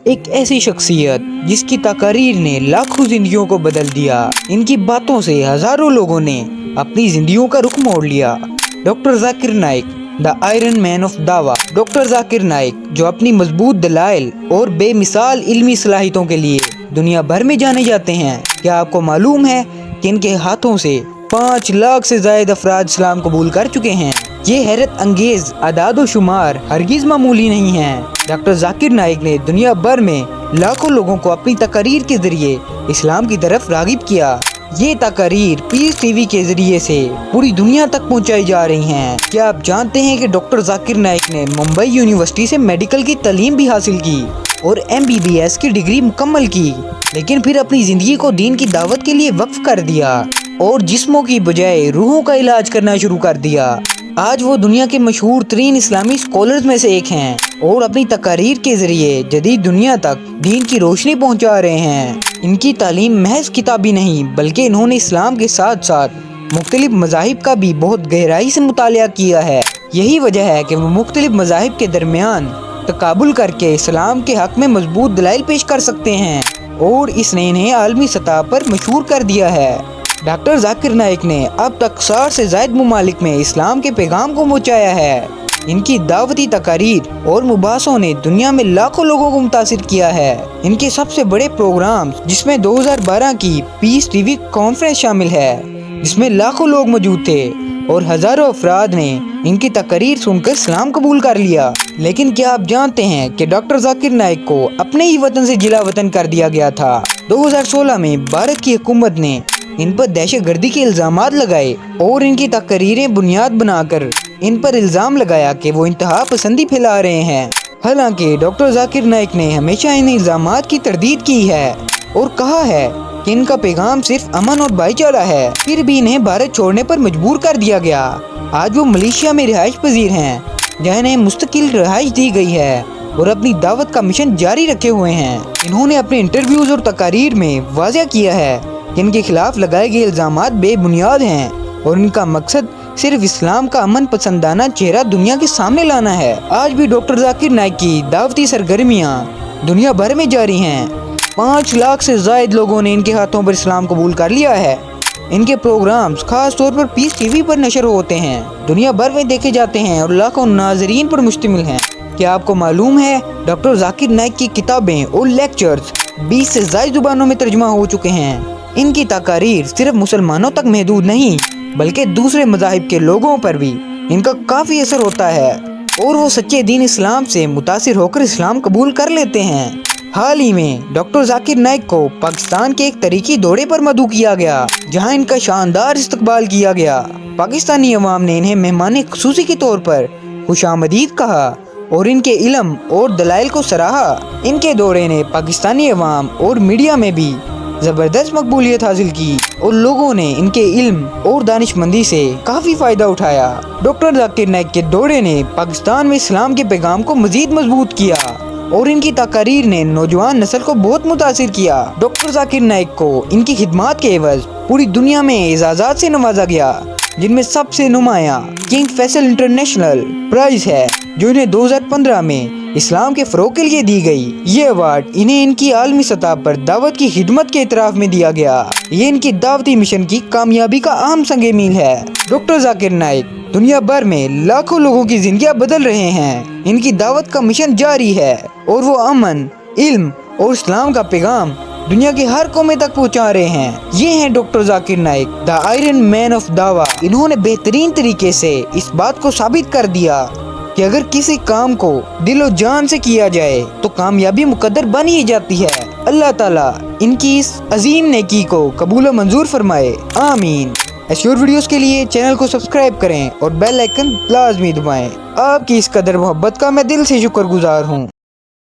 ایک ایسی شخصیت جس کی تقاریر نے لاکھوں زندگیوں کو بدل دیا۔ ان کی باتوں سے ہزاروں لوگوں نے اپنی زندگیوں کا رخ موڑ لیا۔ Doctor Zakir Naik, the iron man of دعویٰ۔ ڈاکٹر ذاکر نائک جو اپنی مضبوط دلائل اور بے مثال علمی صلاحیتوں کے لیے دنیا بھر میں جانے جاتے ہیں۔ کیا آپ کو معلوم ہے کہ ان کے ہاتھوں سے 5 لاکھ سے زائد افراد اسلام قبول کر چکے ہیں؟ یہ حیرت انگیز اعداد و شمار ہرگز معمولی نہیں ہیں۔ ڈاکٹر ذاکر نائک نے دنیا بھر میں لاکھوں لوگوں کو اپنی تقاریر کے ذریعے اسلام کی طرف راغب کیا۔ یہ تقاریر پیس ٹی وی کے ذریعے سے پوری دنیا تک پہنچائی جا رہی ہیں۔ کیا آپ جانتے ہیں کہ ڈاکٹر ذاکر نائک نے ممبئی یونیورسٹی سے میڈیکل کی تعلیم بھی حاصل کی اور MBBS کی ڈگری مکمل کی، لیکن پھر اپنی زندگی کو دین کی دعوت کے لیے وقف کر دیا اور جسموں کی بجائے روحوں کا علاج کرنا شروع کر دیا۔ آج وہ دنیا کے مشہور ترین اسلامی اسکالرز میں سے ایک ہیں اور اپنی تقاریر کے ذریعے جدید دنیا تک دین کی روشنی پہنچا رہے ہیں۔ ان کی تعلیم محض کتابی نہیں، بلکہ انہوں نے اسلام کے ساتھ ساتھ مختلف مذاہب کا بھی بہت گہرائی سے مطالعہ کیا ہے۔ یہی وجہ ہے کہ وہ مختلف مذاہب کے درمیان تقابل کر کے اسلام کے حق میں مضبوط دلائل پیش کر سکتے ہیں اور اس نے انہیں عالمی سطح پر مشہور کر دیا ہے۔ ڈاکٹر ذاکر نائک نے اب تک 60 سے زائد ممالک میں اسلام کے پیغام کو پہنچایا ہے۔ ان کی دعوتی تقاریر اور مباحثوں نے دنیا میں لاکھوں لوگوں کو متاثر کیا ہے۔ ان کے سب سے بڑے پروگرام جس میں 2012 کی پیس ٹی وی کانفرنس شامل ہے، جس میں لاکھوں لوگ موجود تھے اور ہزاروں افراد نے ان کی تقاریر سن کر اسلام قبول کر لیا۔ لیکن کیا آپ جانتے ہیں کہ ڈاکٹر ذاکر نائک کو اپنے ہی وطن سے جلا وطن کر دیا گیا تھا؟ 2016 میں بھارت کی حکومت نے ان پر دہشت گردی کے الزامات لگائے اور ان کی تقریریں بنیاد بنا کر ان پر الزام لگایا کہ وہ انتہا پسندی پھیلا رہے ہیں۔ حالانکہ ڈاکٹر ذاکر نائک نے ہمیشہ ان الزامات کی تردید کی ہے اور کہا ہے کہ ان کا پیغام صرف امن اور بھائی چارہ ہے، پھر بھی انہیں بھارت چھوڑنے پر مجبور کر دیا گیا۔ آج وہ ملیشیا میں رہائش پذیر ہیں، جہاں انہیں مستقل رہائش دی گئی ہے اور اپنی دعوت کا مشن جاری رکھے ہوئے ہیں۔ انہوں نے اپنے انٹرویوز اور تقاریر میں واضح کیا ہے کہ ان کے خلاف لگائے گئے الزامات بے بنیاد ہیں اور ان کا مقصد صرف اسلام کا امن پسندانہ چہرہ دنیا کے سامنے لانا ہے۔ آج بھی ڈاکٹر ذاکر نائک کی دعوتی سرگرمیاں دنیا بھر میں جاری ہیں۔ 5 لاکھ سے زائد لوگوں نے ان کے ہاتھوں پر اسلام قبول کر لیا ہے۔ ان کے پروگرامز خاص طور پر پیس ٹی وی پر نشر ہوتے ہیں، دنیا بھر میں دیکھے جاتے ہیں اور لاکھوں ناظرین پر مشتمل ہیں۔ کیا آپ کو معلوم ہے ڈاکٹر ذاکر نائک کی کتابیں اور لیکچرز 20 سے زائد زبانوں میں ترجمہ ہو چکے ہیں؟ ان کی تقاریر صرف مسلمانوں تک محدود نہیں، بلکہ دوسرے مذاہب کے لوگوں پر بھی ان کا کافی اثر ہوتا ہے اور وہ سچے دین اسلام سے متاثر ہو کر اسلام قبول کر لیتے ہیں۔ حال ہی میں ڈاکٹر ذاکر نائک کو پاکستان کے ایک تاریخی دورے پر مدعو کیا گیا، جہاں ان کا شاندار استقبال کیا گیا۔ پاکستانی عوام نے انہیں مہمان خصوصی کے طور پر خوش آمدید کہا اور ان کے علم اور دلائل کو سراہا۔ ان کے دورے نے پاکستانی عوام اور میڈیا میں بھی زبردست مقبولیت حاصل کی اور لوگوں نے ان کے علم اور دانش مندی سے کافی فائدہ اٹھایا۔ ڈاکٹر ذاکر نائک کے دورے نے پاکستان میں اسلام کے پیغام کو مزید مضبوط کیا اور ان کی تقاریر نے نوجوان نسل کو بہت متاثر کیا۔ ڈاکٹر ذاکر نائک کو ان کی خدمات کے عوض پوری دنیا میں اعزازات سے نوازا گیا، جن میں سب سے نمایاں کنگ فیصل انٹرنیشنل پرائز ہے، جو انہیں 2015 میں اسلام کے فروغ کے لیے دی گئی۔ یہ ایوارڈ انہیں ان کی عالمی سطح پر دعوت کی خدمت کے اعتراف میں دیا گیا۔ یہ ان کی دعوتی مشن کی کامیابی کا اہم سنگ میل ہے۔ ڈاکٹر ذاکر نائک دنیا بھر میں لاکھوں لوگوں کی زندگیاں بدل رہے ہیں۔ ان کی دعوت کا مشن جاری ہے اور وہ امن، علم اور اسلام کا پیغام دنیا کے ہر کونے تک پہنچا رہے ہیں۔ یہ ہیں doctor Zakir Naik, the iron man of دعویٰ۔ انہوں نے بہترین طریقے سے اس بات کو ثابت کر دیا کہ اگر کسی کام کو دل و جان سے کیا جائے تو کامیابی مقدر بن ہی جاتی ہے۔ اللہ تعالیٰ ان کی اس عظیم نیکی کو قبول و منظور فرمائے، آمین۔ ایسی اور ویڈیوز کے لیے چینل کو سبسکرائب کریں اور بیل آئیکن لازمی دبائیں۔ آپ کی اس قدر محبت کا میں دل سے شکر گزار ہوں۔